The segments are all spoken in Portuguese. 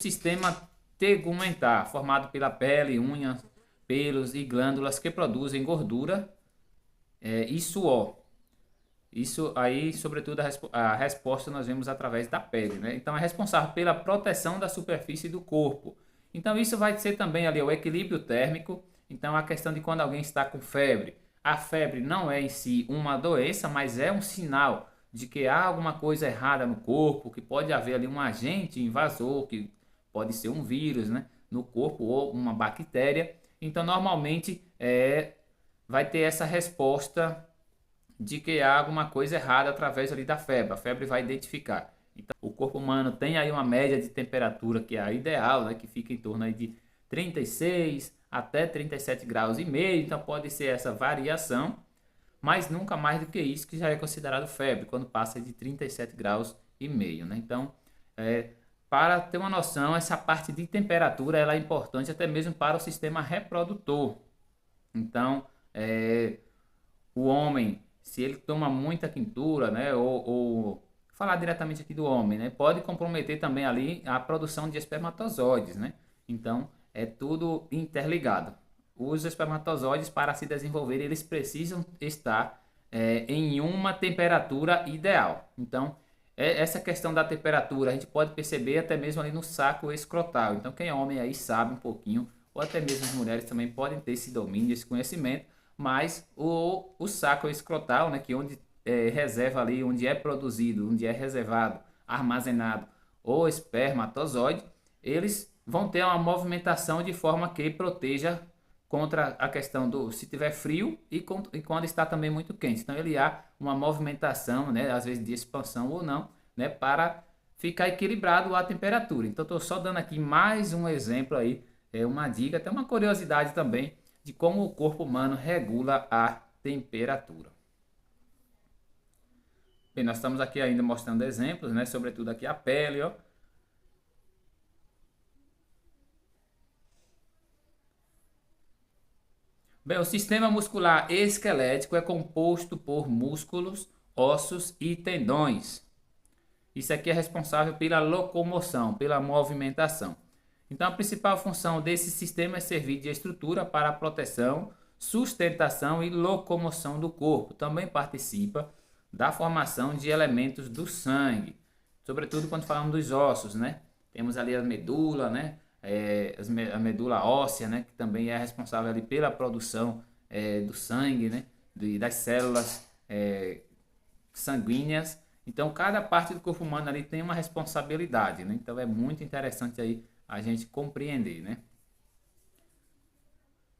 Sistema tegumentar, formado pela pele, unhas, pelos e glândulas que produzem gordura e suor. Isso aí, sobretudo, a resposta nós vemos através da pele, né? Então, é responsável pela proteção da superfície do corpo. Então, isso vai ser também ali o equilíbrio térmico. Então, a questão de quando alguém está com febre. A febre não é em si uma doença, mas é um sinal de que há alguma coisa errada no corpo, que pode haver ali um agente invasor, que pode ser um vírus, né, no corpo ou uma bactéria. Então, normalmente, vai ter essa resposta de que há alguma coisa errada através ali da febre. A febre vai identificar. Então, o corpo humano tem aí uma média de temperatura que é a ideal, né, que fica em torno aí de 36 até 37 graus e meio. Então, pode ser essa variação, mas nunca mais do que isso, que já é considerado febre, quando passa de 37 graus e meio, né? Então, para ter uma noção, essa parte de temperatura ela é importante até mesmo para o sistema reprodutor. Então, o homem, se ele toma muita quintura, né, ou falar diretamente aqui do homem, né, pode comprometer também ali a produção de espermatozoides, né? Então, é tudo interligado. Os espermatozoides, para se desenvolver, eles precisam estar em uma temperatura ideal. Então, essa questão da temperatura a gente pode perceber até mesmo ali no saco escrotal. Então, quem é homem aí sabe um pouquinho, ou até mesmo as mulheres também podem ter esse domínio, esse conhecimento, mas o saco escrotal, né, que onde reserva ali, onde é produzido, onde é reservado, armazenado o espermatozoide, eles vão ter uma movimentação de forma que proteja contra a questão do se tiver frio e quando está também muito quente. Então ele há uma movimentação, né, às vezes de expansão ou não, né, para ficar equilibrado a temperatura. Então estou só dando aqui mais um exemplo aí, uma dica, até uma curiosidade também de como o corpo humano regula a temperatura. Bem, nós estamos aqui ainda mostrando exemplos, né, sobretudo aqui a pele, ó. Bem, o sistema muscular esquelético é composto por músculos, ossos e tendões. Isso aqui é responsável pela locomoção, pela movimentação. Então, a principal função desse sistema é servir de estrutura para a proteção, sustentação e locomoção do corpo. Também participa da formação de elementos do sangue, sobretudo quando falamos dos ossos, né? Temos ali a medula, né? A medula óssea, né? Que também é responsável ali pela produção do sangue, né? Das células sanguíneas. Então, cada parte do corpo humano ali tem uma responsabilidade, né? Então, é muito interessante aí a gente compreender, né?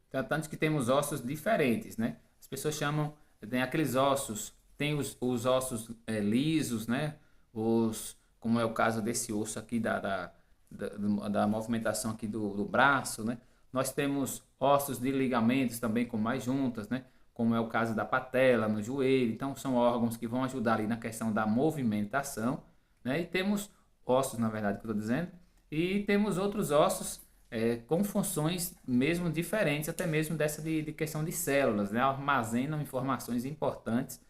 Tanto que temos ossos diferentes, né? As pessoas chamam, tem aqueles ossos, tem os ossos lisos, né? Como é o caso desse osso aqui da movimentação aqui do braço, né? Nós temos ossos de ligamentos também com mais juntas, né? Como é o caso da patela, no joelho. Então, são órgãos que vão ajudar ali na questão da movimentação, né? E temos ossos, na verdade, que eu estou dizendo, e temos outros ossos com funções mesmo diferentes, até mesmo dessa de questão de células, né? Armazenam informações importantes,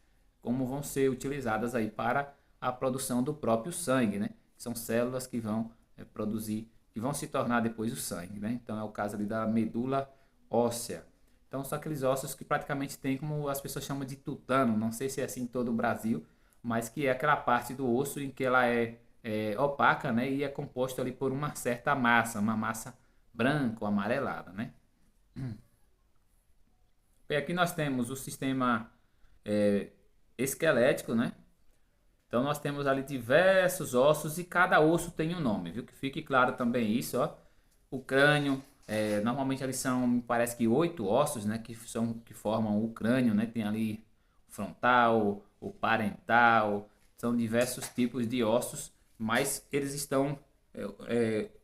como vão ser utilizadas aí para a produção do próprio sangue, né? São células que vão produzir, que vão se tornar depois o sangue, né? Então é o caso ali da medula óssea. Então são aqueles ossos que praticamente tem, como as pessoas chamam de tutano, não sei se é assim em todo o Brasil, mas que é aquela parte do osso em que ela é opaca, né? E é composta ali por uma certa massa, uma massa branca ou amarelada, né? E aqui nós temos o sistema esquelético, né? Então nós temos ali diversos ossos e cada osso tem um nome, viu? Que fique claro também isso, ó. O crânio, normalmente eles são, me parece que 8 ossos, né? Que formam o crânio, né? Tem ali o frontal, o parental, são diversos tipos de ossos, mas eles estão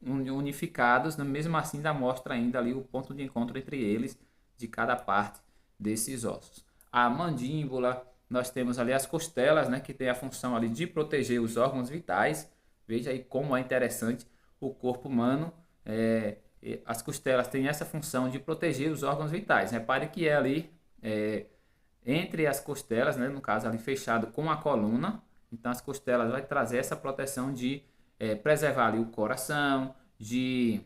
unificados, né? Mesmo assim ainda mostra ainda ali o ponto de encontro entre eles de cada parte desses ossos. A mandíbula, nós temos ali as costelas, né, que tem a função ali de proteger os órgãos vitais. Veja aí como é interessante o corpo humano. As costelas têm essa função de proteger os órgãos vitais. Repare que é ali entre as costelas, né, no caso ali fechado com a coluna. Então as costelas vai trazer essa proteção de preservar ali o coração de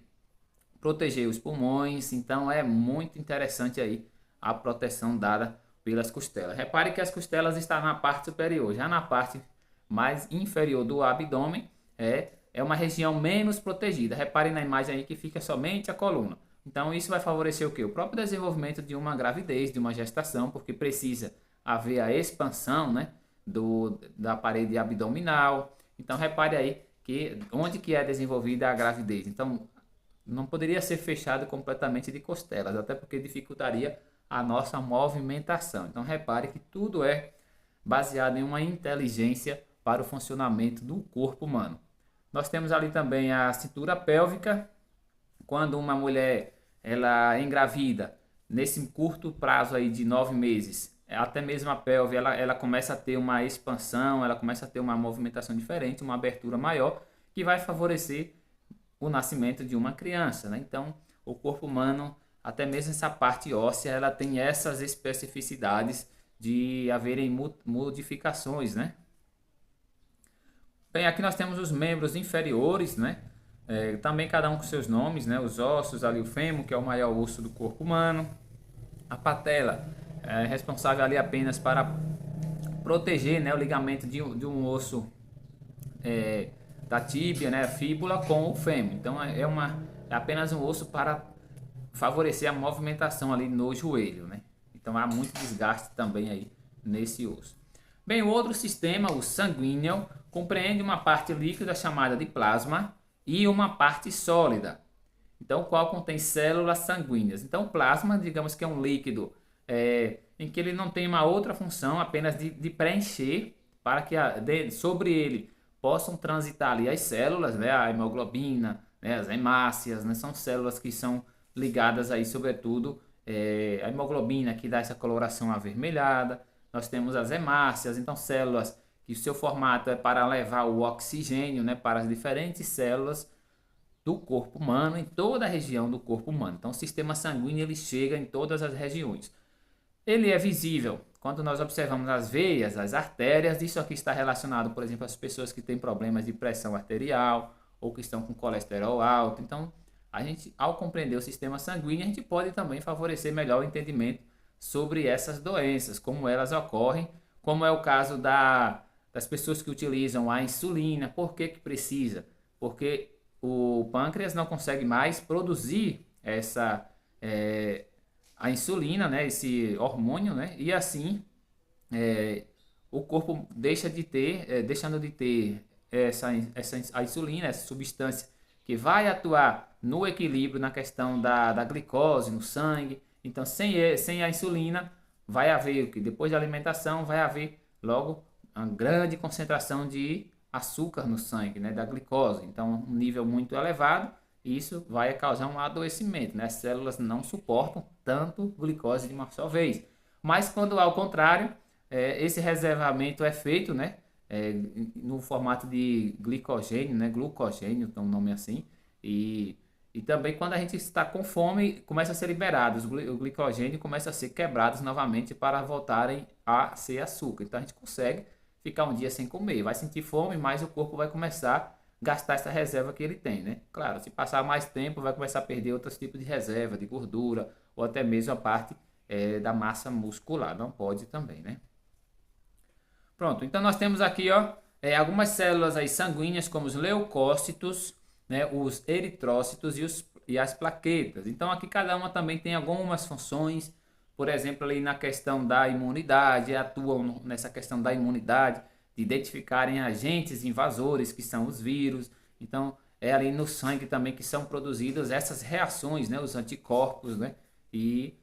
proteger os pulmões. Então é muito interessante aí a proteção dada pelas costelas. Repare que as costelas estão na parte superior, já na parte mais inferior do abdômen é uma região menos protegida. Repare na imagem aí que fica somente a coluna. Então isso vai favorecer o quê? O próprio desenvolvimento de uma gravidez, de uma gestação, porque precisa haver a expansão, né, da parede abdominal. Então repare aí que onde que é desenvolvida a gravidez. Então não poderia ser fechado completamente de costelas, até porque dificultaria a nossa movimentação. Então repare que tudo é baseado em uma inteligência para o funcionamento do corpo humano. Nós temos ali também a cintura pélvica. Quando uma mulher ela engravida, nesse curto prazo aí de 9 meses, até mesmo a pelve ela começa a ter uma expansão, ela começa a ter uma movimentação diferente, uma abertura maior, que vai favorecer o nascimento de uma criança, né? Então, o corpo humano, até mesmo essa parte óssea, ela tem essas especificidades de haverem modificações, né? Bem, aqui nós temos os membros inferiores, né? Também cada um com seus nomes, né? Os ossos, ali o fêmur, que é o maior osso do corpo humano. A patela é responsável ali apenas para proteger, né, o ligamento de um osso da tíbia, né, fíbula com o fêmur. Então é apenas um osso para favorecer a movimentação ali no joelho, né? Então há muito desgaste também aí nesse osso. Bem, o outro sistema, o sanguíneo, compreende uma parte líquida chamada de plasma e uma parte sólida, então qual contém células sanguíneas. Então o plasma, digamos que é um líquido em que ele não tem uma outra função, apenas de preencher para que sobre ele possam transitar ali as células, né, a hemoglobina, né, as hemácias, né, são células que são ligadas aí sobretudo a hemoglobina que dá essa coloração avermelhada. Nós temos as hemácias, então células que o seu formato é para levar o oxigênio, né, para as diferentes células do corpo humano, em toda a região do corpo humano. Então o sistema sanguíneo ele chega em todas as regiões. Ele é visível quando nós observamos as veias, as artérias. Isso aqui está relacionado, por exemplo, às pessoas que têm problemas de pressão arterial ou que estão com colesterol alto. Então, a gente, ao compreender o sistema sanguíneo, a gente pode também favorecer melhor o entendimento sobre essas doenças, como elas ocorrem, como é o caso das pessoas que utilizam a insulina. Por que que precisa? Porque o pâncreas não consegue mais produzir a insulina, né, esse hormônio, né, e assim o corpo deixando de ter a insulina, essa substância que vai atuar no equilíbrio na questão da glicose no sangue. Então, sem a insulina, vai haver o que? Depois da alimentação, vai haver logo uma grande concentração de açúcar no sangue, né, da glicose. Então, um nível muito elevado, e isso vai causar um adoecimento, né? As células não suportam tanto glicose de uma só vez. Mas quando ao contrário, esse reservamento é feito, né, no formato de glicogênio, né, glucogênio, então um nome assim, e também quando a gente está com fome, começa a ser liberado, o glicogênio começa a ser quebrados novamente para voltarem a ser açúcar. Então a gente consegue ficar um dia sem comer, vai sentir fome, mas o corpo vai começar a gastar essa reserva que ele tem, né? Claro, se passar mais tempo, vai começar a perder outros tipos de reserva, de gordura, ou até mesmo a parte da massa muscular, não pode também, né? Pronto, então nós temos aqui, ó, algumas células aí sanguíneas, como os leucócitos, né, os eritrócitos e as plaquetas. Então aqui cada uma também tem algumas funções, por exemplo, ali na questão da imunidade, atuam nessa questão da imunidade, de identificarem agentes invasores, que são os vírus. Então é ali no sangue também que são produzidas essas reações, né, os anticorpos, né, e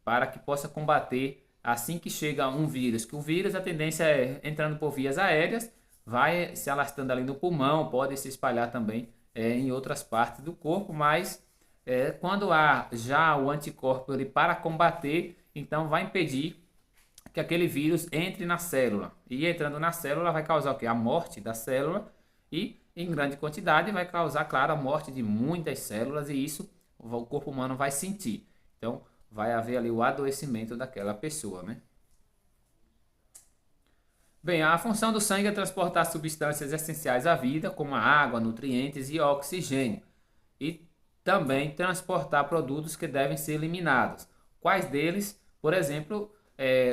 para que possa combater assim que chega um vírus, que o vírus a tendência é entrando por vias aéreas, vai se alastrando ali no pulmão, pode se espalhar também em outras partes do corpo, mas quando há já o anticorpo ali para combater, então vai impedir que aquele vírus entre na célula. E entrando na célula vai causar o quê? A morte da célula e em grande quantidade vai causar, claro, a morte de muitas células e isso o corpo humano vai sentir. Então vai haver ali o adoecimento daquela pessoa, né? Bem, a função do sangue é transportar substâncias essenciais à vida, como a água, nutrientes e oxigênio. e também transportar produtos que devem ser eliminados. Quais deles? Por exemplo,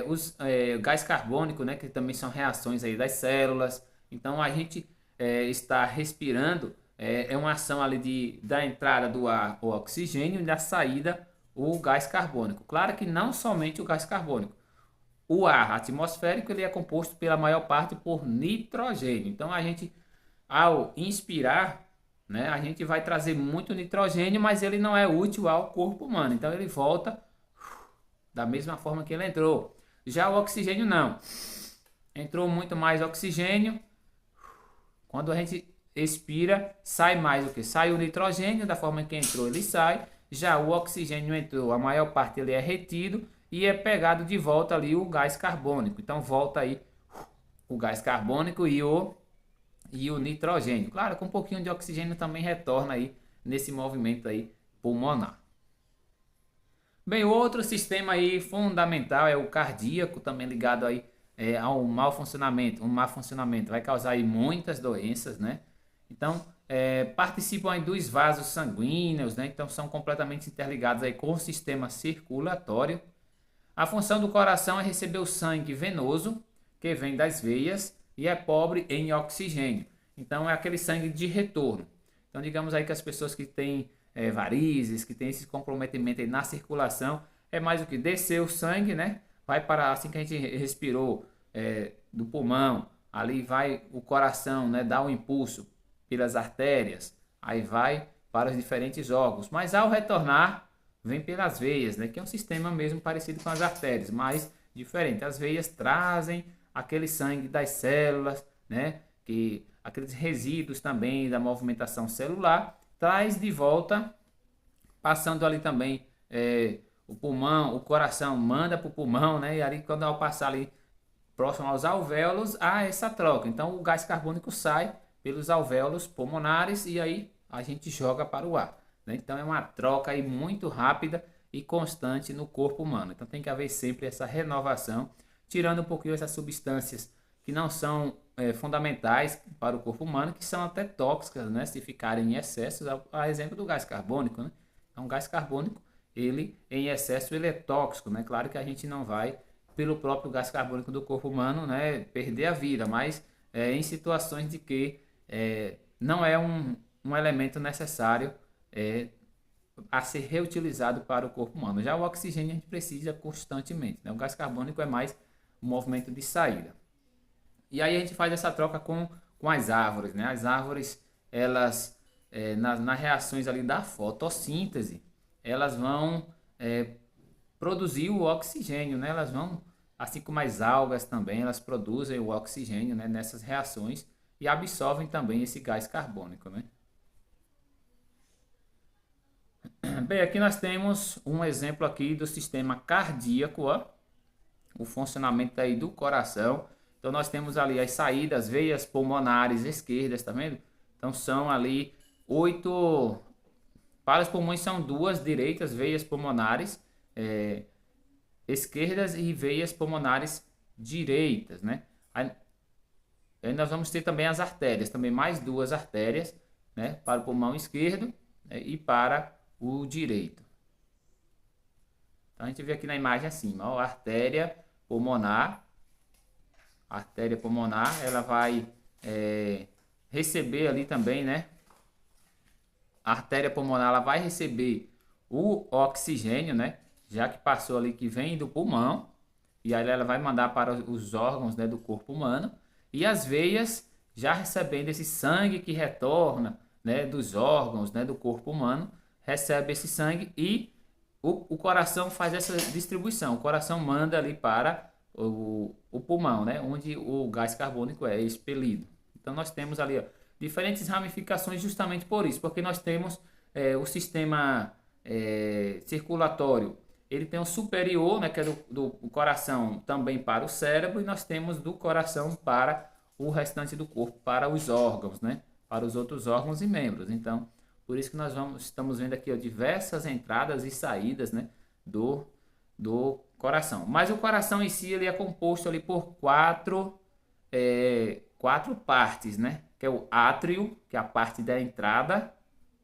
os gás carbônico, né, que também são reações aí das células. Então a gente está respirando, é uma ação ali da entrada do ar o oxigênio e da saída o gás carbônico. Claro que não somente o gás carbônico. O ar atmosférico ele é composto pela maior parte por nitrogênio. Então a gente, ao inspirar, né, a gente vai trazer muito nitrogênio, mas ele não é útil ao corpo humano. Então ele volta da mesma forma que ele entrou. Já o oxigênio não. Entrou muito mais oxigênio. Quando a gente expira, sai mais o que? Sai o nitrogênio, da forma que entrou, ele sai. Já o oxigênio entrou, a maior parte ele é retido e é pegado de volta ali o gás carbônico. Então volta aí o gás carbônico e o nitrogênio. Claro, com um pouquinho de oxigênio também retorna aí nesse movimento aí pulmonar. Bem, o outro sistema aí fundamental é o cardíaco, também ligado aí ao mau funcionamento. Um mau funcionamento vai causar aí muitas doenças, né? Então, participam aí dos vasos sanguíneos, né? Então, são completamente interligados aí com o sistema circulatório. A função do coração é receber o sangue venoso, que vem das veias, e é pobre em oxigênio. Então, é aquele sangue de retorno. Então, digamos aí que as pessoas que têm varizes, que têm esse comprometimento aí na circulação, é mais o que descer o sangue, né? Vai para, assim que a gente respirou do pulmão, ali vai o coração, né? Dá o impulso pelas artérias, aí vai para os diferentes órgãos. Mas ao retornar, vem pelas veias, né? Que é um sistema mesmo parecido com as artérias, mas diferente. As veias trazem aquele sangue das células, né? Que aqueles resíduos também da movimentação celular, traz de volta, passando ali também o pulmão, o coração manda para o pulmão, né? E ali quando ao passar ali próximo aos alvéolos, há essa troca. Então o gás carbônico sai pelos alvéolos pulmonares e aí a gente joga para o ar, né? Então é uma troca aí muito rápida e constante no corpo humano. Então tem que haver sempre essa renovação, tirando um pouquinho essas substâncias que não são fundamentais para o corpo humano, que são até tóxicas, né? Se ficarem em excesso, a exemplo do gás carbônico, né? Então, o gás carbônico, ele em excesso, ele é tóxico, né? Claro que a gente não vai, pelo próprio gás carbônico do corpo humano, né, perder a vida, mas em situações de que não é um elemento necessário a ser reutilizado para o corpo humano. Já o oxigênio a gente precisa constantemente, né? O gás carbônico é mais um movimento de saída. E aí a gente faz essa troca com as árvores, né? As árvores, elas, nas reações ali da fotossíntese, elas vão produzir o oxigênio, né? Elas vão, assim como as algas também, elas produzem o oxigênio, né, nessas reações e absorvem também esse gás carbônico, né? Bem, aqui nós temos um exemplo aqui do sistema cardíaco, ó, o funcionamento aí do coração. Então nós temos ali as saídas, veias pulmonares esquerdas, tá vendo? Então são ali 8, para os pulmões são duas direitas, veias pulmonares esquerdas e veias pulmonares direitas, né? Aí nós vamos ter também as artérias, também mais duas artérias, né? Para o pulmão esquerdo, né, e para o direito. Então a gente vê aqui na imagem acima, ó, artéria pulmonar. A artéria pulmonar, ela vai receber ali também, né? A artéria pulmonar, ela vai receber o oxigênio, né? Já que passou ali, que vem do pulmão, e aí ela vai mandar para os órgãos, né, do corpo humano. E as veias, já recebendo esse sangue que retorna, né, dos órgãos, né, do corpo humano, recebe esse sangue e o coração faz essa distribuição. O coração manda ali para o pulmão, né, onde o gás carbônico é expelido. Então nós temos ali, ó, diferentes ramificações justamente por isso, porque nós temos o sistema circulatório. Ele tem o superior, né, que é do coração também para o cérebro, e nós temos do coração para o restante do corpo, para os órgãos, né, para os outros órgãos e membros. Então, por isso que nós estamos vendo aqui, ó, diversas entradas e saídas, né, do coração. Mas o coração em si ele é composto ali por quatro partes, né, que é o átrio, que é a parte da entrada,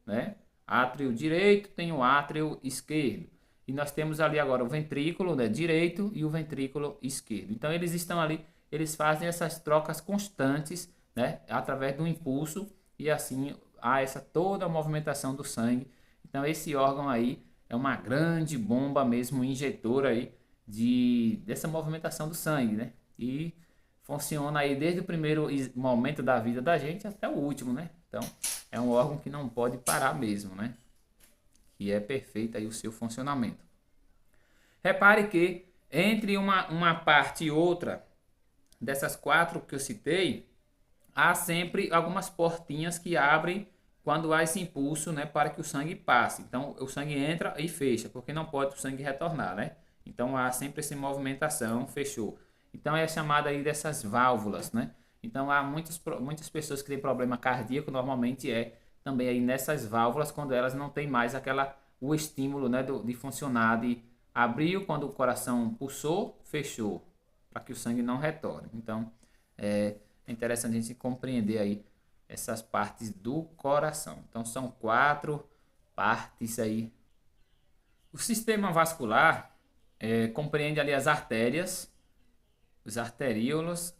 né, átrio direito, tem o átrio esquerdo. E nós temos ali agora o ventrículo, né, direito e o ventrículo esquerdo. Então eles estão ali, eles fazem essas trocas constantes, né, através do impulso, e assim há essa toda a movimentação do sangue. Então esse órgão aí é uma grande bomba mesmo, injetora aí dessa movimentação do sangue, né? E funciona aí desde o primeiro momento da vida da gente até o último, né? Então é um órgão que não pode parar mesmo, né? E é perfeito aí o seu funcionamento. Repare que entre uma parte e outra dessas 4 que eu citei, há sempre algumas portinhas que abrem quando há esse impulso, né, para que o sangue passe. Então o sangue entra e fecha, porque não pode o sangue retornar, né? Então há sempre essa movimentação, fechou. Então é chamada aí dessas válvulas, né? Então há muitas pessoas que têm problema cardíaco, normalmente é também aí nessas válvulas, quando elas não têm mais o estímulo, né, de funcionar, de abriu quando o coração pulsou, fechou, para que o sangue não retorne. Então é interessante a gente compreender aí essas partes do coração. Então são 4 partes aí. O sistema vascular compreende ali as artérias, os arteríolas,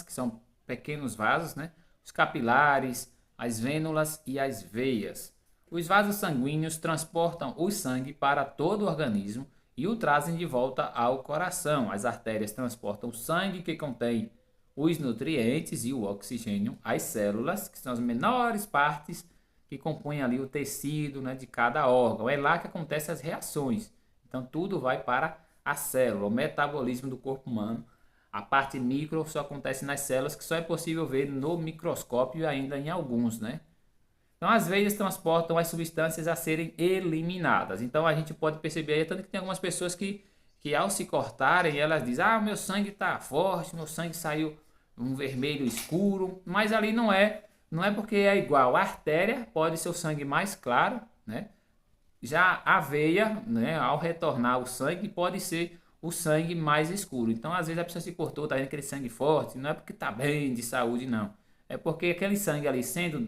que são pequenos vasos, né? Os capilares, as vênulas e as veias. Os vasos sanguíneos transportam o sangue para todo o organismo e o trazem de volta ao coração. As artérias transportam o sangue que contém os nutrientes e o oxigênio às células, que são as menores partes que compõem ali o tecido, né, de cada órgão. É lá que acontecem as reações. Então tudo vai para a célula, o metabolismo do corpo humano. A parte micro só acontece nas células, que só é possível ver no microscópio e ainda em alguns, né? Então as veias transportam as substâncias a serem eliminadas. Então a gente pode perceber aí, tanto que tem algumas pessoas que ao se cortarem, elas dizem, meu sangue está forte, meu sangue saiu um vermelho escuro, mas ali não é porque é igual. A artéria pode ser o sangue mais claro, né? Já a veia, né, ao retornar o sangue, pode ser o sangue mais escuro. Então, às vezes a pessoa se cortou, está vendo aquele sangue forte, não é porque está bem de saúde, não. É porque aquele sangue ali, sendo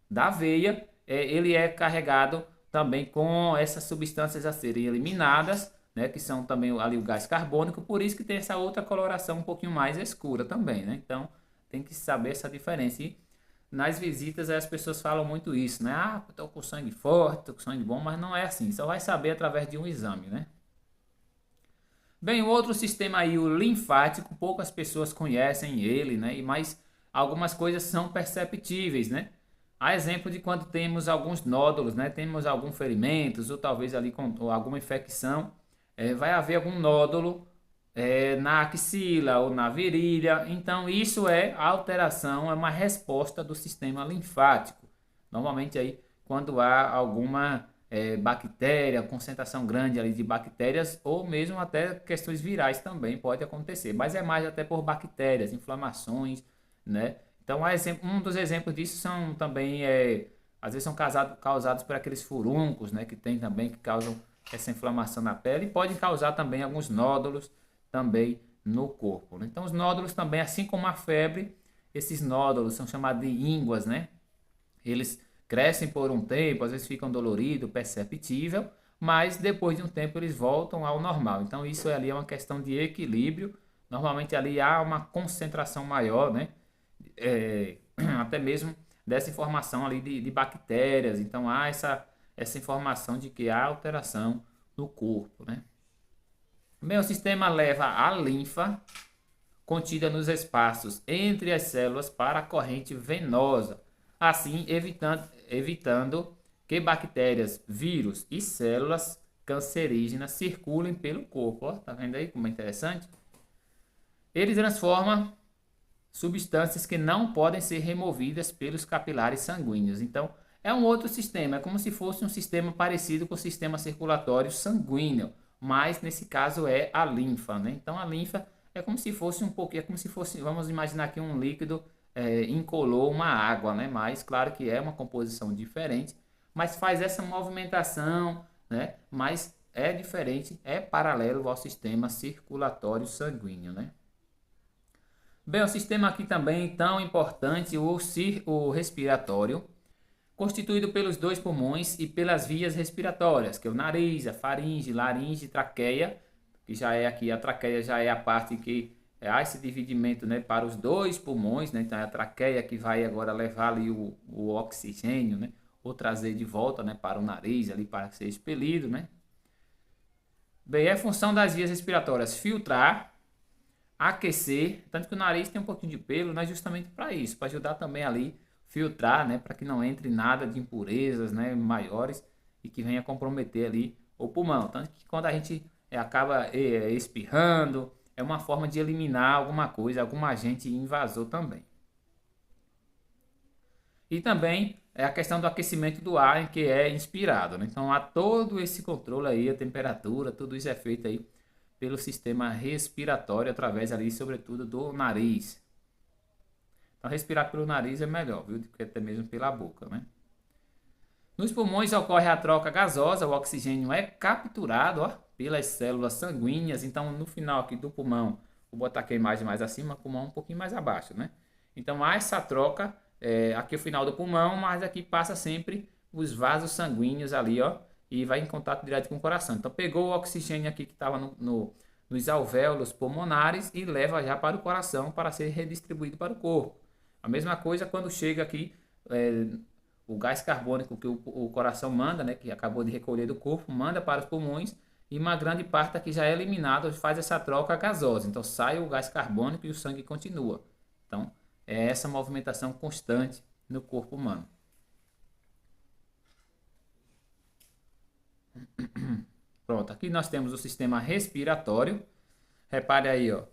da veia, ele é carregado também com essas substâncias a serem eliminadas, né, que são também ali o gás carbônico, por isso que tem essa outra coloração um pouquinho mais escura também, né? Então, tem que saber essa diferença. E nas visitas as pessoas falam muito isso, né? Tô com sangue forte, tô com sangue bom, mas não é assim, só vai saber através de um exame, né? Bem, o outro sistema aí, o linfático, poucas pessoas conhecem ele, né? Mas algumas coisas são perceptíveis, né? A exemplo de quando temos alguns nódulos, né? Temos alguns ferimentos ou talvez ali com ou alguma infecção, vai haver algum nódulo na axila ou na virilha. Então isso é alteração, é uma resposta do sistema linfático. Normalmente aí quando há alguma bactéria, concentração grande ali de bactérias ou mesmo até questões virais também pode acontecer, mas é mais até por bactérias, inflamações, né? Então um dos exemplos disso são também às vezes são causados por aqueles furuncos, né, que tem também que causam essa inflamação na pele e podem causar também alguns nódulos também no corpo, né? Então os nódulos também, assim como a febre, esses nódulos são chamados de ínguas, né? Eles crescem por um tempo, às vezes ficam dolorido, perceptível, mas depois de um tempo eles voltam ao normal. Então isso ali é uma questão de equilíbrio. Normalmente ali há uma concentração maior, né? Até mesmo dessa informação ali de bactérias. Então há essa informação de que há alteração no corpo, né? Bem, o sistema leva a linfa contida nos espaços entre as células para a corrente venosa, assim evitando que bactérias, vírus e células cancerígenas circulem pelo corpo. Ó, tá vendo aí como é interessante? Ele transforma substâncias que não podem ser removidas pelos capilares sanguíneos. Então, é um outro sistema, é como se fosse um sistema parecido com o sistema circulatório sanguíneo, mas nesse caso é a linfa, né? Então, a linfa é como se fosse um pouquinho, é como se fosse, vamos imaginar aqui um líquido incolor uma água, né? Mas claro que é uma composição diferente, mas faz essa movimentação, né? Mas é diferente, é paralelo ao sistema circulatório sanguíneo, né? Bem, o sistema aqui também tão importante, o respiratório. constituído pelos dois pulmões e pelas vias respiratórias, que é o nariz, a faringe, laringe, traqueia, que já é aqui, a traqueia já é a parte que há esse dividimento, né, para os dois pulmões, né, então é a traqueia que vai agora levar ali o oxigênio, né, ou trazer de volta, né, para o nariz, ali para ser expelido, né. Bem, é a função das vias respiratórias filtrar, aquecer, tanto que o nariz tem um pouquinho de pelo, né, justamente para isso, para ajudar também ali filtrar, né, para que não entre nada de impurezas, né, maiores e que venha comprometer ali o pulmão. Tanto que quando a gente acaba espirrando, é uma forma de eliminar alguma coisa, algum agente invasor também. E também é a questão do aquecimento do ar em que é inspirado, né? Então há todo esse controle aí, a temperatura, tudo isso é feito aí pelo sistema respiratório através ali, sobretudo, do nariz. Então respirar pelo nariz é melhor, viu? Do que até mesmo pela boca, né? Nos pulmões ocorre a troca gasosa, o oxigênio é capturado, ó, pelas células sanguíneas. Então no final aqui do pulmão, vou botar aqui a imagem mais acima, o pulmão um pouquinho mais abaixo, né? Então há essa troca aqui o final do pulmão, mas aqui passa sempre os vasos sanguíneos ali, ó, e vai em contato direto com o coração. Então pegou o oxigênio aqui que estava nos alvéolos pulmonares e leva já para o coração para ser redistribuído para o corpo. A mesma coisa quando chega aqui o gás carbônico que o coração manda, né, que acabou de recolher do corpo, manda para os pulmões e uma grande parte aqui já é eliminada, faz essa troca gasosa. Então sai o gás carbônico e o sangue continua. Então é essa movimentação constante no corpo humano. Pronto, aqui nós temos o sistema respiratório. Repare aí, ó,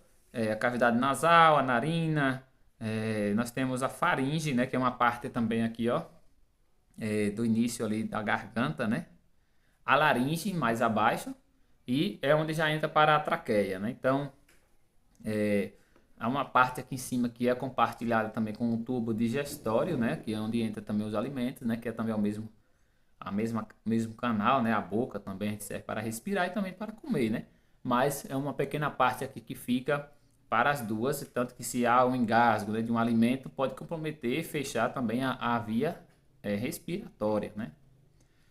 a cavidade nasal, a narina, nós temos a faringe, né, que é uma parte também aqui, ó, do início ali da garganta, né? A laringe mais abaixo e é onde já entra para a traqueia, né? Então, há uma parte aqui em cima que é compartilhada também com o tubo digestório, né? Que é onde entra também os alimentos, né? Que é também o mesmo canal, né? A boca também a gente serve para respirar e também para comer, né? Mas é uma pequena parte aqui que fica para as duas, tanto que se há um engasgo, né, de um alimento, pode comprometer e fechar também a via respiratória, né?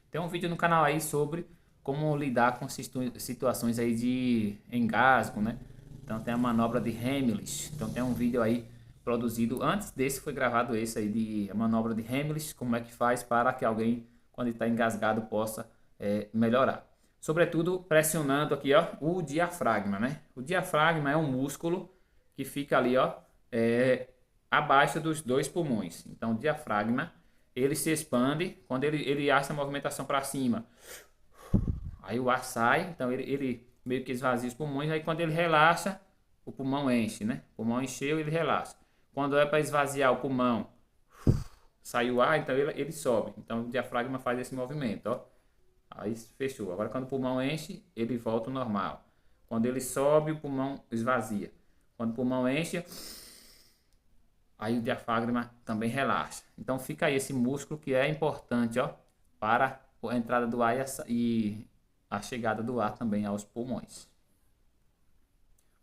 Tem um vídeo no canal aí sobre como lidar com situações aí de engasgo, né? Então tem a manobra de Heimlich. Então tem um vídeo aí produzido antes desse, foi gravado esse aí de a manobra de Heimlich, como é que faz para que alguém quando está engasgado possa melhorar. Sobretudo pressionando aqui, ó, o diafragma, né? O diafragma é um músculo que fica ali, ó, abaixo dos dois pulmões. Então o diafragma ele se expande quando ele acha essa movimentação para cima. Aí o ar sai, então ele meio que esvazia os pulmões. Aí quando ele relaxa, o pulmão enche, né? O pulmão encheu, ele relaxa. Quando é para esvaziar o pulmão, sai o ar, então ele sobe. Então o diafragma faz esse movimento, ó. Aí fechou. Agora quando o pulmão enche, ele volta ao normal. Quando ele sobe, o pulmão esvazia. Quando o pulmão enche, aí o diafragma também relaxa. Então fica aí esse músculo que é importante, ó, para a entrada do ar e a chegada do ar também aos pulmões.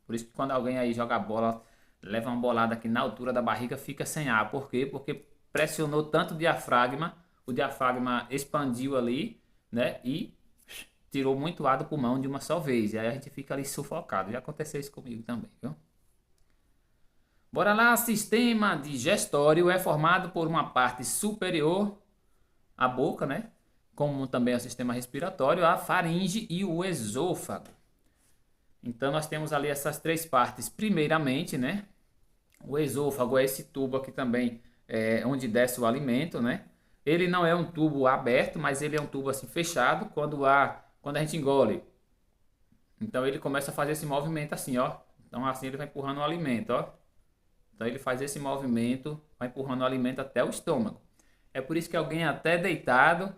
Por isso que quando alguém aí joga a bola, leva uma bolada aqui na altura da barriga, fica sem ar. Por quê? Porque pressionou tanto o diafragma expandiu ali, né, e tirou muito ar do pulmão de uma só vez. E aí a gente fica ali sufocado. Já aconteceu isso comigo também, viu? Bora lá, sistema digestório é formado por uma parte superior, a boca, né? Como também o sistema respiratório, a faringe e o esôfago. Então nós temos ali essas três partes. Primeiramente, né? O esôfago é esse tubo aqui também, onde desce o alimento, né? Ele não é um tubo aberto, mas ele é um tubo assim fechado quando a gente engole. Então ele começa a fazer esse movimento assim, ó. Então assim ele vai empurrando o alimento, ó. Então ele faz esse movimento, vai empurrando o alimento até o estômago. É por isso que alguém até deitado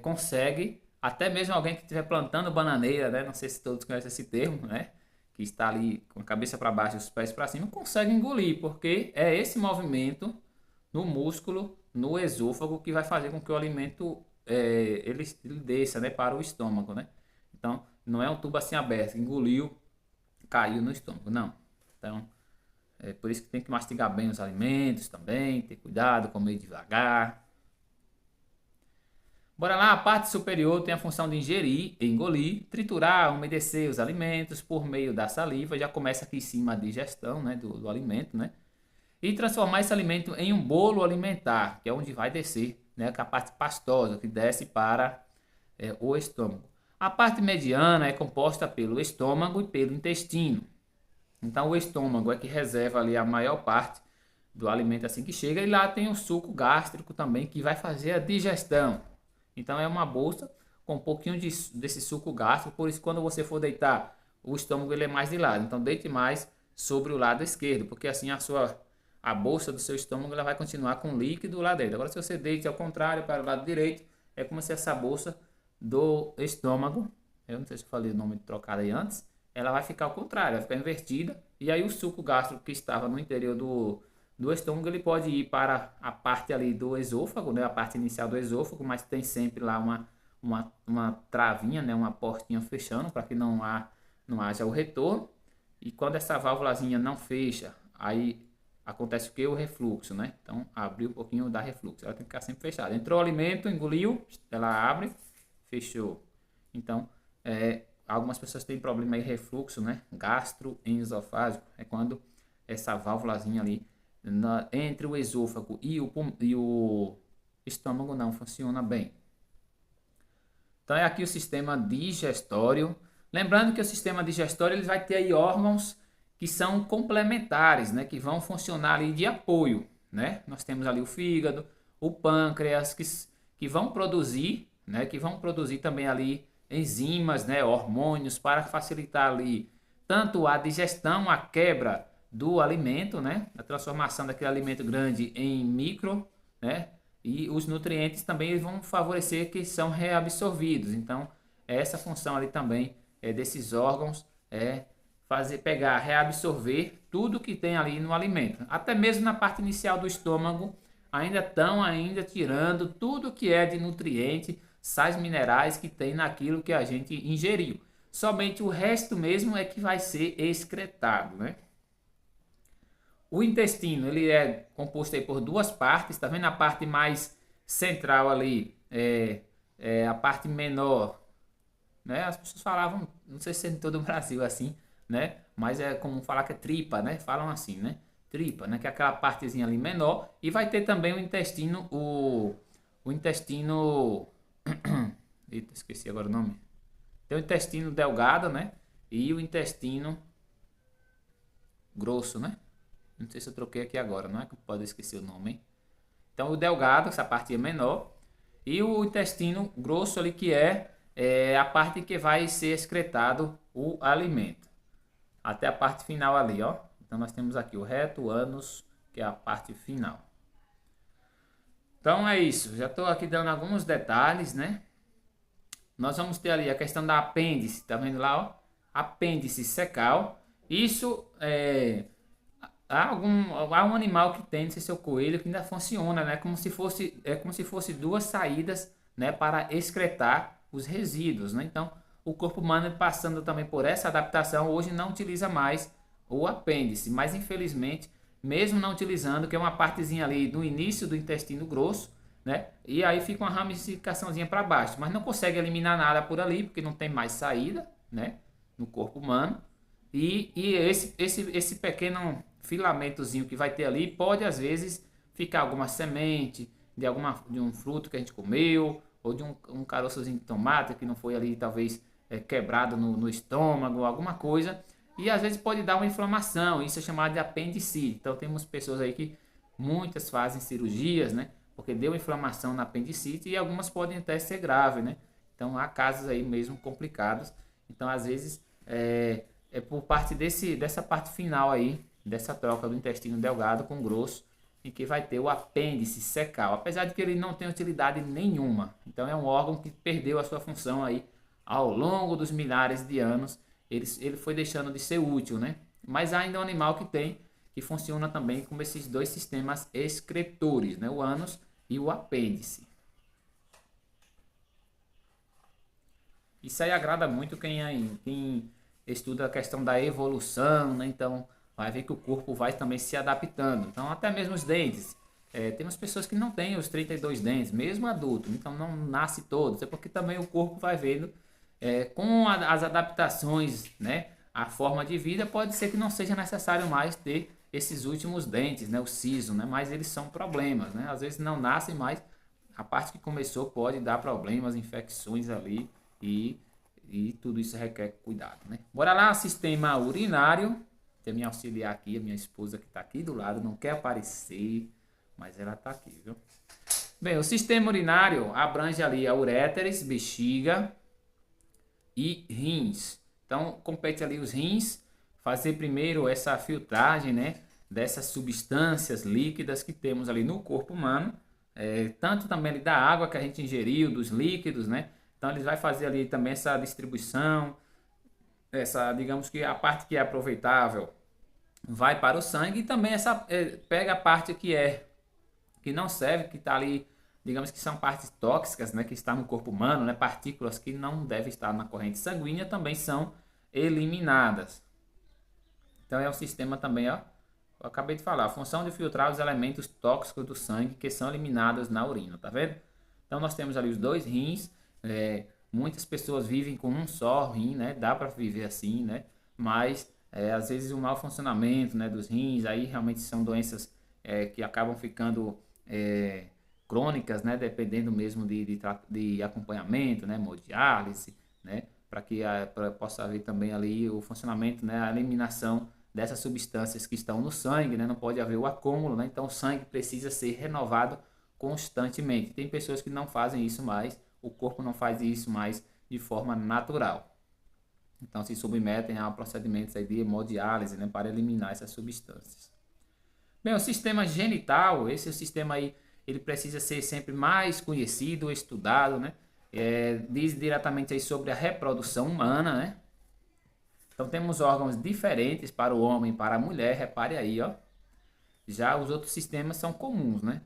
consegue, até mesmo alguém que estiver plantando bananeira, né? Não sei se todos conhecem esse termo, né? Que está ali com a cabeça para baixo e os pés para cima, consegue engolir, porque é esse movimento no músculo, no esôfago, que vai fazer com que o alimento ele desça, né, para o estômago, né? Então não é um tubo assim aberto, engoliu, caiu no estômago, não. Então é por isso que tem que mastigar bem os alimentos também, ter cuidado, comer devagar. Bora lá, a parte superior tem a função de ingerir, engolir, triturar, umedecer os alimentos por meio da saliva. Já começa aqui em cima a digestão, né, do alimento, né? E transformar esse alimento em um bolo alimentar, que é onde vai descer, né, que é a parte pastosa, que desce para o estômago. A parte mediana é composta pelo estômago e pelo intestino. Então o estômago é que reserva ali a maior parte do alimento assim que chega, e lá tem o suco gástrico também que vai fazer a digestão. Então é uma bolsa com um pouquinho desse suco gástrico, por isso quando você for deitar, o estômago ele é mais de lado. Então deite mais sobre o lado esquerdo, porque assim a bolsa do seu estômago ela vai continuar com líquido lá dentro. Agora se você deite ao contrário para o lado direito, é como se essa bolsa do estômago, eu não sei se eu falei o nome trocado aí antes, ela vai ficar ao contrário, vai ficar invertida, e aí o suco gástrico que estava no interior do estômago, ele pode ir para a parte ali do esôfago, né, a parte inicial do esôfago, mas tem sempre lá uma travinha, né, uma portinha fechando para que não haja o retorno. E quando essa válvulazinha não fecha, aí acontece o que? O refluxo, né? Então, abriu um pouquinho, dá refluxo. Ela tem que ficar sempre fechada. Entrou o alimento, engoliu, ela abre, fechou. Então, algumas pessoas têm problema aí, refluxo, né? Gastroesofágico. É quando essa válvulazinha ali entre o esôfago e o estômago não funciona bem. Então é aqui o sistema digestório. Lembrando que o sistema digestório ele vai ter aí órgãos que são complementares, né, que vão funcionar ali de apoio, né? Nós temos ali o fígado, o pâncreas que vão produzir, né, que vão produzir também ali enzimas, né, hormônios para facilitar ali tanto a digestão, a quebra do alimento, né? A transformação daquele alimento grande em micro, né? E os nutrientes também vão favorecer que são reabsorvidos. Então, essa função ali também desses órgãos é pegar, reabsorver tudo que tem ali no alimento. Até mesmo na parte inicial do estômago, ainda tirando tudo que é de nutriente, sais minerais que tem naquilo que a gente ingeriu. Somente o resto mesmo é que vai ser excretado, né? O intestino ele é composto aí por duas partes, tá vendo? A parte mais central ali é a parte menor, né? As pessoas falavam, não sei se é em todo o Brasil assim, né? Mas é como falar que é tripa, né? Falam assim, né? Tripa, né? Que é aquela partezinha ali menor. E vai ter também o intestino, o intestino, eita, esqueci agora o nome. Tem o intestino delgado, né? E o intestino grosso, né? Não sei se eu troquei aqui agora, não é que pode esquecer o nome, hein? Então o delgado, essa parte é menor, e o intestino grosso ali que é a parte que vai ser excretado o alimento. Até a parte final ali, ó. Então nós temos aqui o reto, o ânus, que é a parte final. Então é isso, já estou aqui dando alguns detalhes, né? Nós vamos ter ali a questão da apêndice, tá vendo lá, ó? Apêndice secal. Isso há um animal que tem, não sei se é o coelho, que ainda funciona, né? Como se fosse duas saídas, né, para excretar os resíduos, né? Então, o corpo humano passando também por essa adaptação, hoje não utiliza mais o apêndice, mas infelizmente, mesmo não utilizando, que é uma partezinha ali no início do intestino grosso, né? E aí fica uma ramificaçãozinha para baixo, mas não consegue eliminar nada por ali, porque não tem mais saída, né, no corpo humano. E esse pequeno filamentozinho que vai ter ali pode às vezes ficar alguma semente de um fruto que a gente comeu, ou de um caroçozinho de tomate que não foi ali talvez quebrado no estômago, alguma coisa. E às vezes pode dar uma inflamação, isso é chamado de apendicite. Então temos pessoas aí que muitas fazem cirurgias, né? Porque deu inflamação na apendicite e algumas podem até ser graves, né? Então há casos aí mesmo complicados. Então às vezes é por parte dessa parte final aí, dessa troca do intestino delgado com grosso, em que vai ter o apêndice secal, apesar de que ele não tem utilidade nenhuma. Então é um órgão que perdeu a sua função aí ao longo dos milhares de anos, ele foi deixando de ser útil, né? Mas ainda é um animal que funciona também com esses dois sistemas excretores, né? O ânus e o apêndice. Isso aí agrada muito quem estuda a questão da evolução, né? Então vai ver que o corpo vai também se adaptando. Então até mesmo os dentes. tem umas pessoas que não têm os 32 dentes, mesmo adulto, então não nasce todos, é porque também o corpo vai vendo com as adaptações, né, a forma de vida, pode ser que não seja necessário mais ter esses últimos dentes, né, o siso, né, mas eles são problemas, né, às vezes não nascem mais, a parte que começou pode dar problemas, infecções ali e tudo isso requer cuidado, né. Bora lá, sistema urinário, tem me auxiliar aqui, a minha esposa que está aqui do lado, não quer aparecer, mas ela está aqui, viu? Bem, o sistema urinário abrange ali a uréteres, bexiga e rins. Então, compete ali os rins, fazer primeiro essa filtragem, né, dessas substâncias líquidas que temos ali no corpo humano, tanto também ali da água que a gente ingeriu, dos líquidos, né? Então, eles vai fazer ali também essa distribuição, essa, digamos que a parte que é aproveitável vai para o sangue e também essa pega a parte que não serve, que está ali, digamos que são partes tóxicas, né, que está no corpo humano, né, partículas que não devem estar na corrente sanguínea também são eliminadas. Então é um sistema também, ó, eu acabei de falar, a função de filtrar os elementos tóxicos do sangue que são eliminados na urina, tá vendo? Então nós temos ali os dois rins, muitas pessoas vivem com um só rim, né, dá para viver assim, né, mas às vezes o mau funcionamento, né, dos rins, aí realmente são doenças que acabam ficando crônicas, né, dependendo mesmo de acompanhamento, né, hemodiálise, né, para que possa haver também ali o funcionamento, né, a eliminação dessas substâncias que estão no sangue, né, não pode haver o acúmulo, né, então o sangue precisa ser renovado constantemente. Tem pessoas que não fazem isso mais, o corpo não faz isso mais de forma natural. Então se submetem a procedimentos aí de hemodiálise, né, para eliminar essas substâncias. Bem, o sistema genital, esse sistema aí, ele precisa ser sempre mais conhecido, estudado, né? Diz diretamente aí sobre a reprodução humana, né? Então temos órgãos diferentes para o homem e para a mulher, repare aí, ó. Já os outros sistemas são comuns, né?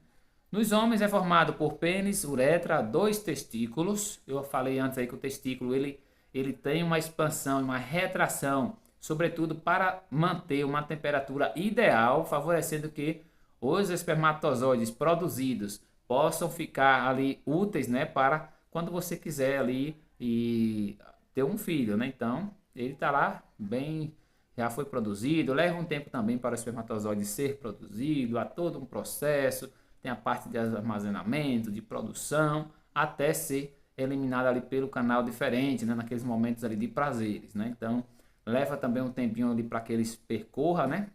Nos homens é formado por pênis, uretra, dois testículos. Eu falei antes aí que o testículo ele tem uma expansão e uma retração, sobretudo para manter uma temperatura ideal, favorecendo que os espermatozoides produzidos possam ficar ali úteis, né, para quando você quiser ali e ter um filho, né? Então, ele está lá bem, já foi produzido, leva um tempo também para o espermatozoide ser produzido, há todo um processo, tem a parte de armazenamento, de produção, até ser eliminado ali pelo canal diferente, né, naqueles momentos ali de prazeres, né? Então, leva também um tempinho ali para que eles percorra, né?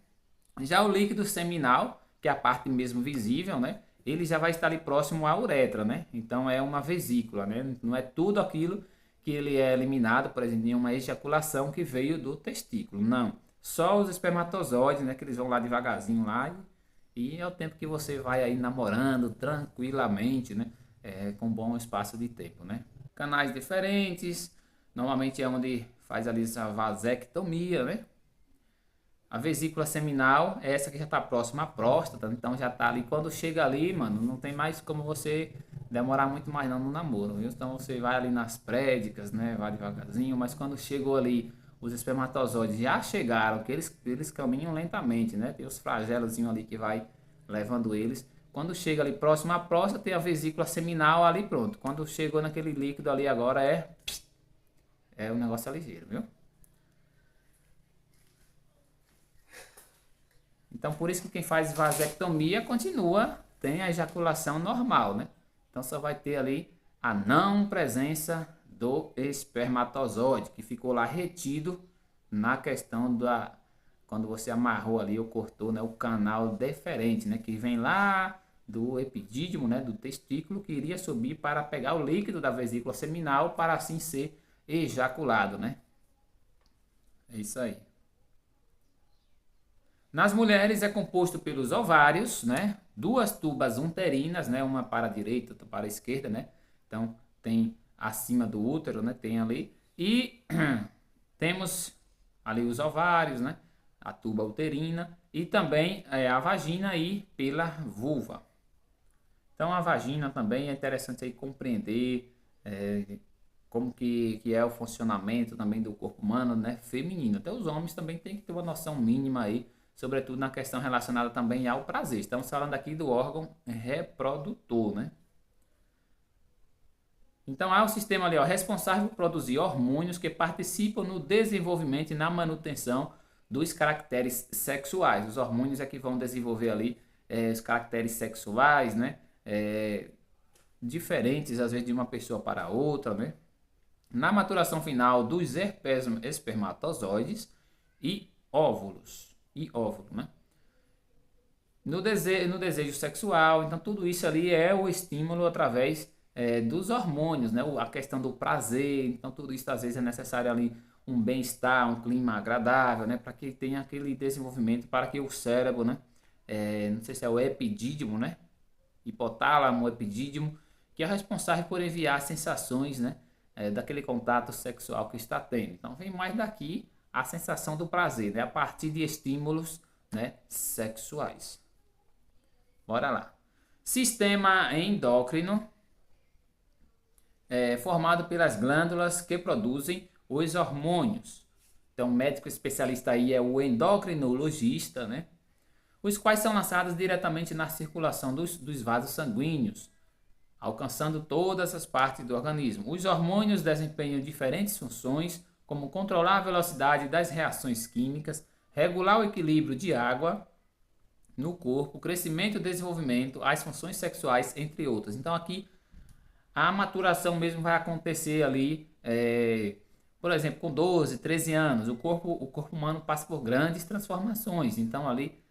Já o líquido seminal, que é a parte mesmo visível, né? Ele já vai estar ali próximo à uretra, né? Então é uma vesícula, né? Não é tudo aquilo que ele é eliminado, por exemplo, em uma ejaculação que veio do testículo, não. Só os espermatozoides, né? Que eles vão lá devagarzinho lá e é o tempo que você vai aí namorando tranquilamente, né? Com bom espaço de tempo, né? Canais diferentes, normalmente é onde faz ali essa vasectomia, né? A vesícula seminal é essa que já está próxima à próstata, então já está ali. Quando chega ali, mano, não tem mais como você demorar muito mais não no namoro, viu? Então você vai ali nas prédicas, né? Vai devagarzinho, mas quando chegou ali, os espermatozoides já chegaram, que eles caminham lentamente, né? Tem os flagelozinhos ali que vai levando eles. Quando chega ali próximo à próstata, tem a vesícula seminal ali pronto. Quando chegou naquele líquido ali agora é um negócio ligeiro, viu? Então, por isso que quem faz vasectomia continua, tem a ejaculação normal, né? Então, só vai ter ali a não presença do espermatozoide, que ficou lá retido na questão da... Quando você amarrou ali ou cortou, né, o canal deferente, né? Que vem lá do epidídimo, né? Do testículo, que iria subir para pegar o líquido da vesícula seminal para assim ser ejaculado, né? É isso aí. Nas mulheres é composto pelos ovários, né? Duas tubas uterinas, né? Uma para a direita, outra para a esquerda, né? Então tem acima do útero, né? Tem ali e temos ali os ovários, né? A tuba uterina e também a vagina aí pela vulva. Então a vagina também é interessante aí compreender como que é o funcionamento também do corpo humano, né? Feminino. Até os homens também têm que ter uma noção mínima aí sobretudo na questão relacionada também ao prazer. Estamos falando aqui do órgão reprodutor, né? Então há o sistema ali, ó, responsável por produzir hormônios que participam no desenvolvimento e na manutenção dos caracteres sexuais. Os hormônios é que vão desenvolver ali os caracteres sexuais, né? Diferentes às vezes de uma pessoa para outra, né? Na maturação final dos espermatozoides e óvulos. E óvulo, né? No desejo sexual, então tudo isso ali é o estímulo através dos hormônios, né? A questão do prazer, então tudo isso às vezes é necessário ali um bem-estar, um clima agradável, né? Para que tenha aquele desenvolvimento, para que o cérebro, né? Não sei se é o epidídimo, né? Hipotálamo, epidídimo, que é responsável por enviar sensações, né? Daquele contato sexual que está tendo. Então vem mais daqui a sensação do prazer, né? A partir de estímulos, né? Sexuais. Bora lá. Sistema endócrino formado pelas glândulas que produzem os hormônios. Então, o médico especialista aí é o endocrinologista, né? Os quais são lançados diretamente na circulação dos vasos sanguíneos, alcançando todas as partes do organismo. Os hormônios desempenham diferentes funções, como controlar a velocidade das reações químicas, regular o equilíbrio de água no corpo, crescimento e desenvolvimento, as funções sexuais, entre outras. Então, aqui a maturação mesmo vai acontecer ali, por exemplo, com 12, 13 anos, o corpo humano passa por grandes transformações. Então ali,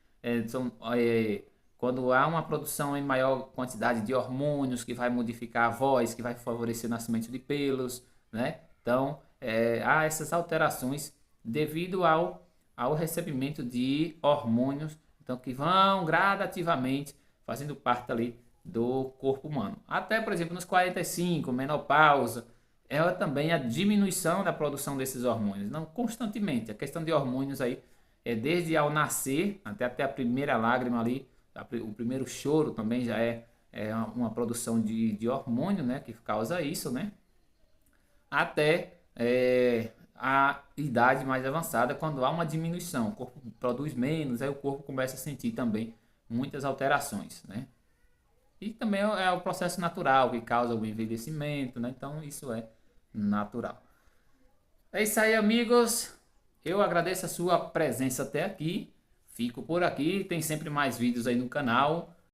quando há uma produção em maior quantidade de hormônios, que vai modificar a voz, que vai favorecer o nascimento de pelos, né? Então, há essas alterações devido ao recebimento de hormônios, então, que vão gradativamente fazendo parte ali do corpo humano. Até, por exemplo, nos 45, menopausa, é também a diminuição da produção desses hormônios, não constantemente. A questão de hormônios aí é desde ao nascer até a primeira lágrima ali, o primeiro choro também já é uma produção de hormônio, né, que causa isso, né? Até a idade mais avançada, quando há uma diminuição, o corpo produz menos, aí o corpo começa a sentir também muitas alterações, né? E também é o processo natural que causa o envelhecimento, né? Então isso é natural. É isso aí, amigos. Eu agradeço a sua presença até aqui. Fico por aqui. Tem sempre mais vídeos aí no canal.